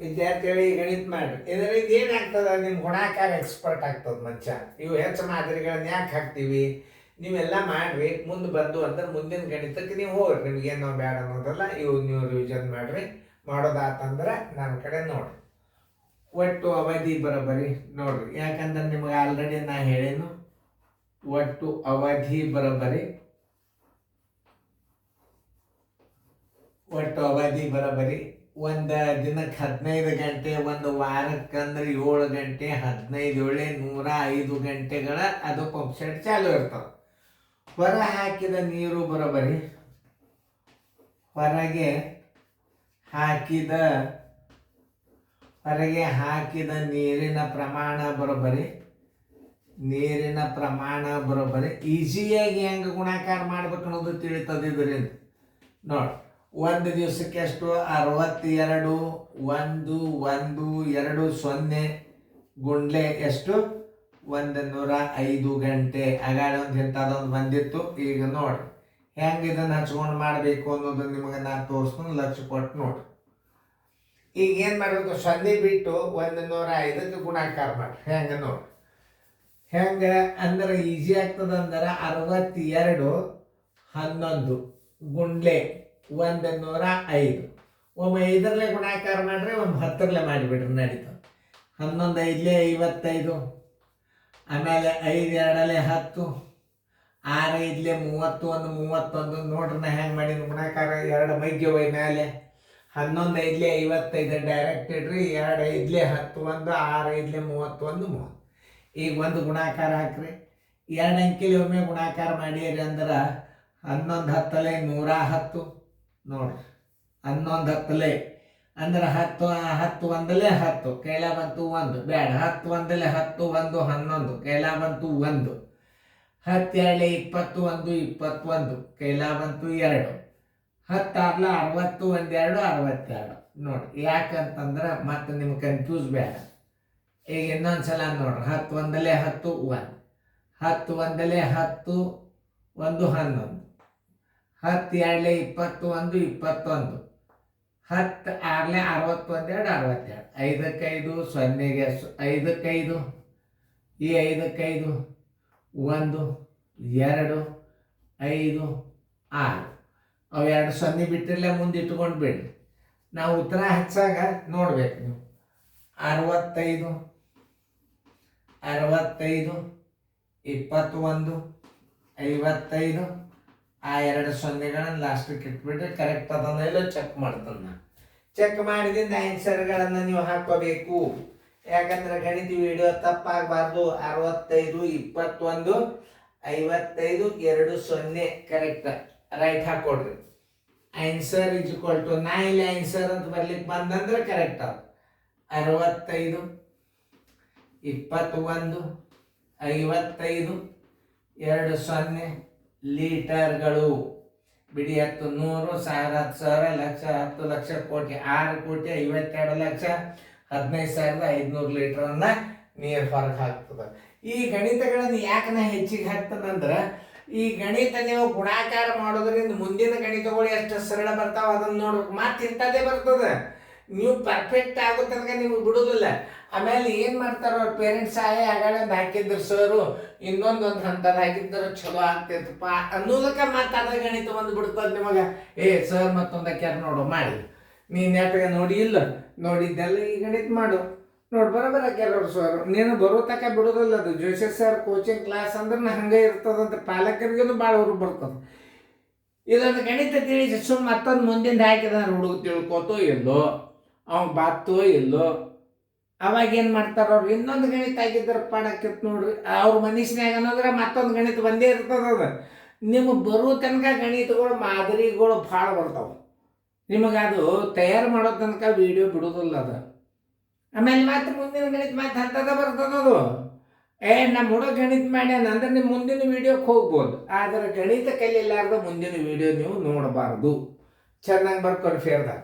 ವಿದ್ಯಾರ್ಥಿಗಳು ಈ ಗಣಿತ ಮಾಡ್ರಿ. ಇದರಿಂದ ಏನಾಗ್ತದ, ನಿಮ್ಮ ಗುಣಾಕಾರ ಎಕ್ಸ್ಪರ್ಟ್ ಆಗ್ತದೆ ಮನುಷ್ಯ. ಇವು ಹೆಚ್ಚು ಮಾದರಿಗಳನ್ನ ಯಾಕೆ ಹಾಕ್ತೀವಿ, ನೀವೆಲ್ಲ ಮಾಡ್ರಿ. ಮುಂದೆ ಬಂದು ಅಂದ್ರೆ ಮುಂದಿನ ಗಣಿತಕ್ಕೆ ನೀವು ಹೋಗ್ರಿ. ನಿಮ್ಗೇನೋ ಬೇಡ ಅನ್ನೋದಲ್ಲ, ಇವು ನೀವು ರಿವಿಷನ್ ಮಾಡ್ರಿ. ಮಾಡೋದಾತಂದ್ರೆ ನನ್ನ ಕಡೆ ನೋಡ್ರಿ. ಒಟ್ಟು ಅವಧಿ ಬರೋಬ್ಬರಿ ನೋಡ್ರಿ, ಯಾಕಂದ್ರೆ ನಿಮ್ಗೆ ಆಲ್ರೆಡಿ ನಾ ಹೇಳೇನು, ಒಟ್ಟು ಅವಧಿ ಬರೋಬ್ಬರಿ, ಒಟ್ಟು ಅವಧಿ ಬರೋಬ್ಬರಿ ಒಂದು ದಿನಕ್ಕೆ 15 ಗಂಟೆ, ಒಂದು ವಾರಕ್ಕಂದ್ರೆ 7 ಗಂಟೆ, 15 ಏಳೆ 105 ಗಂಟೆಗಳ ಅದು ಪಂಪ್ ಸೆಟ್ ಚಾಲು ಇರ್ತದೆ. ಹೊರ ಹಾಕಿದ ನೀರು ಬರೋಬ್ಬರಿ, ಹೊರಗೆ ಹಾಕಿದ ನೀರಿನ ಪ್ರಮಾಣ ಬರೋಬ್ಬರಿ, ನೀರಿನ ಪ್ರಮಾಣ ಬರೋಬ್ಬರಿ. ಈಸಿಯಾಗಿ ಹೆಂಗೆ ಗುಣಾಕಾರ ಮಾಡ್ಬೇಕು ಅನ್ನೋದು ತಿಳಿತದ ಇದರಿಂದ. ನೋಡಿ, ಒಂದು ದಿವಸಕ್ಕೆ ಎಷ್ಟು, 62 1 1 2 0 ಗುಂಡ್ಲೆ ಎಷ್ಟು, 105 ಗಂಟೆ. ಆಗಾಡ ಒಂದು ಇಂಥದ್ದೊಂದು ಬಂದಿತ್ತು. ಈಗ ನೋಡ್ರಿ ಹೆಂಗೆ ಇದನ್ನು ಹಚ್ಕೊಂಡು ಮಾಡಬೇಕು ಅನ್ನೋದು ನಿಮಗೆ ನಾನು ತೋರಿಸ್ಕೊಂಡು ಲಕ್ಷ್ಯ ಕೊಟ್ಟು ನೋಡ್ರಿ. ಈಗ ಏನು ಮಾಡಬೇಕು, 0 ಬಿಟ್ಟು 105ಕ್ಕೆ ಗುಣಾಕಾರ ಮಾಡ್ರಿ. ಹೆಂಗೆ ನೋಡ್ರಿ, ಹೆಂಗೆ ಅಂದ್ರೆ ಈಸಿ ಆಗ್ತದೆ. ಅಂದ್ರೆ 62 11 ಗುಂಡ್ಲೆ 105. ಒಮ್ಮೆ 5ರಲ್ಲೇ ಗುಣಾಕಾರ ಮಾಡ್ರಿ, ಒಮ್ಮೆ 10ರಲ್ಲೇ ಮಾಡಿಬಿಡ್ರಿ, ನಡೀತದೆ. 11 5 55, ಆಮೇಲೆ 5 2 10, 6 5 31 31. ನೋಡ್ರಿ ನಾ ಹೆಂಗೆ ಮಾಡೀನಿ ಗುಣಾಕಾರ. 2 ಮೈಗೆ ಹೋಯ್ ಮೇಲೆ 11 5 55 ಡೈರೆಕ್ಟ್ ಇಡ್ರಿ. 2 5 10 1, 6 5 31 30. ಈಗ ಒಂದು ಗುಣಾಕಾರ ಹಾಕ್ರಿ. 2 ಅಂಕಿಲಿ ಒಮ್ಮೆ ಗುಣಾಕಾರ ಮಾಡಿರಿ ಅಂದ್ರೆ 11 10 110. ನೋಡ್ರಿ 11 10 ಅಂದ್ರೆ 10 10 1 10 ಕೈಲ ಬಂತು 1 ಬೇಡ. 10 1 10 1 11 ಕೈಲ ಬಂತು 1. 10 2 21 21 ಕೈಲ ಬಂತು 2. 10 6 60 1 2 62. ನೋಡ್ರಿ, ಯಾಕಂತಂದ್ರೆ ಮತ್ತೆ ನಿಮ್ಗೆ ಕನ್ಫ್ಯೂಸ್ ಬೇಡ. ಈಗ ಇನ್ನೊಂದ್ಸಲ ನೋಡ್ರಿ, 10 1 10 1, 10 1 10 1 11, 10 2 21 21, 10 6 61 2 62. 5ಕ್ಕೆ 5 0ಗೆ 5ಕ್ಕೆ 5, ಈ 5ಕ್ಕೆ 5 1 2 5 6. ಅವು 2 0 ಬಿಟ್ಟಿರಲೇ ಮುಂದೆ ಇಟ್ಕೊಂಡು ಬಿಡ್ರಿ. ನಾವು ಉತ್ತರ ಹಚ್ಚಾಗ ನೋಡ್ಬೇಕು ನೀವು 65 65 21 55. ಆ 2 0ಗಳನ್ನು ಲಾಸ್ಟಿಗೆ ಇಟ್ಬಿಟ್ರೆ ಕರೆಕ್ಟ್ ಅದನ್ನ ಇಲ್ಲ ಚೆಕ್ ಮಾಡ್ತಾನೆ ನಾನು. ಚೆಕ್ ಮಾಡಿದಿಂದ ಆನ್ಸರ್ಗಳನ್ನು ನೀವು ಹಾಕೋಬೇಕು. ಯಾಕಂದ್ರೆ ಗಣಿತ ವಿಡಿಯೋ ತಪ್ಪಾಗಬಾರ್ದು. 65 21 55 2 0 ಕರೆಕ್ಟ್ ರೈಟ್ ಹಾಕೊಡ್ರಿ. ಆನ್ಸರ್ ಇಸ್ ಈಕ್ವಲ್ ಟು, ನಾ ಇಲ್ಲಿ ಆನ್ಸರ್ ಅಂತ ಬರ್ಲಿಕ್ಕೆ ಬಂದಂದ್ರೆ ಕರೆಕ್ಟ್ ಅದು. 65 21 55 2 0 ಲೀಟರ್ಗಳು. ಬಿಡಿ 10 100 1000 10,000 ಲಕ್ಷ 10 ಲಕ್ಷ ಕೋಟಿ 6 ಕೋಟಿ 52 ಲಕ್ಷ 15,500 ಲೀಟರನ್ನ ನೀರು ಹೊರಗೆ ಹಾಕ್ತದೆ. ಈ ಗಣಿತಗಳನ್ನು ಯಾಕೆ ನಾ ಹೆಚ್ಚಿಗೆ ಹಾಕ್ತದಂದ್ರೆ, ಈ ಗಣಿತ ನೀವು ಗುಣಾಕಾರ ಮಾಡೋದ್ರಿಂದ ಮುಂದಿನ ಗಣಿತಗಳು ಎಷ್ಟು ಸರಳ ಬರ್ತಾವ ಅದನ್ನು ನೋಡ್ಬೇಕು. ಮತ್ತೆ ಇಂಥದ್ದೇ ಬರ್ತದೆ. ನೀವು ಪರ್ಫೆಕ್ಟ್ ಆಗೋ ತನಕ ನಿಮಗೆ ಬಿಡೋದಿಲ್ಲ. ಆಮೇಲೆ ಏನು ಮಾಡ್ತಾರೋ ಅವ್ರ ಪೇರೆಂಟ್ಸ್ ಆಗಾಳಂದು ಹಾಕಿದ್ರು ಸರು, ಇನ್ನೊಂದು ಹಂತದ ಹಾಕಿದ್ರು ಚಲೋ ಆಗ್ತೈತಪ್ಪ ಅನ್ನೋದಕ್ಕೆ ಮತ್ತೆ ಅದ ಗಣಿತ ಒಂದು ಬಿಡ್ತದೆ ನಿಮಗೆ. ಸರ್ ಮತ್ತೊಂದು ಹಾಕ್ಯಾರ ನೋಡು ಮಾಡಿ, ನೀನು ನೆಟ್ಟಗೆ ನೋಡಿ ಇಲ್ಲ ನೋಡಿದ್ದೆಲ್ಲ ಈ ಗಣಿತ ಮಾಡು ನೋಡಿ ಬರೋಬರ ಹಾಕ್ಯಾರ ಸರ್. ನೀನು ಬರೋ ತಕ ಬಿಡೋದಿಲ್ಲ ಅದು. ಜೋಶಿ ಸರ್ ಕೋಚಿಂಗ್ ಕ್ಲಾಸ್ ಅಂದ್ರೆ ಹಂಗೆ ಇರ್ತದಂತ ಪಾಲಕರಿಗೂ ಭಾಳ ಅವರು ಬರ್ತದೆ. ಇದೊಂದು ಗಣಿತ ತಿಳಿಸಿ ಸುಮ್ಮ ಮತ್ತೊಂದು ಮುಂದಿಂದ ಹಾಕಿದ ಹುಡುಗ ತಿಳ್ಕೊತೋ ಇಲ್ಲೋ, ಅವ್ನು ಬಾತ್ತೋ ಇಲ್ಲೋ, ಅವಾಗ ಏನು ಮಾಡ್ತಾರ ಅವ್ರು ಇನ್ನೊಂದು ಗಣಿತ ಆಗಿದ್ದರೆ ಪಾಡಾಕಿತ್ತು ನೋಡ್ರಿ. ಅವ್ರ ಮನುಷ್ಯನಾಗ ಅನ್ನೋದ್ರೆ ಮತ್ತೊಂದು ಗಣಿತ ಬಂದೇ ಇರ್ತದ. ನಿಮಗೆ ಬರೋ ತನಕ ಗಣಿತಗಳು ಮಾದರಿಗಳು ಭಾಳ ಬರ್ತಾವೆ. ನಿಮಗೆ ಅದು ತಯಾರು ಮಾಡೋ ತನಕ ವಿಡಿಯೋ ಬಿಡೋದಿಲ್ಲ ಅದು. ಆಮೇಲೆ ಮಾತ್ರ ಮುಂದಿನ ಗಣಿತ ಮಾತು ಅಂಥದ್ದು ಬರ್ತದದು. ನಮ್ಮ ಹುಡುಗ ಗಣಿತ ಮಾಡ್ಯಾನ ಅಂದ್ರೆ ನಿಮ್ಮ ಮುಂದಿನ ವಿಡಿಯೋಕ್ಕೆ ಹೋಗ್ಬೋದು. ಆದರೆ ಗಣಿತ ಕಲಿಲಾರ್ದ ಮುಂದಿನ ವಿಡಿಯೋ ನೀವು ನೋಡಬಾರ್ದು. ಚೆನ್ನಾಗಿ ಬರ್ಕೊಂಡು ಫೇರ್ದಾಗ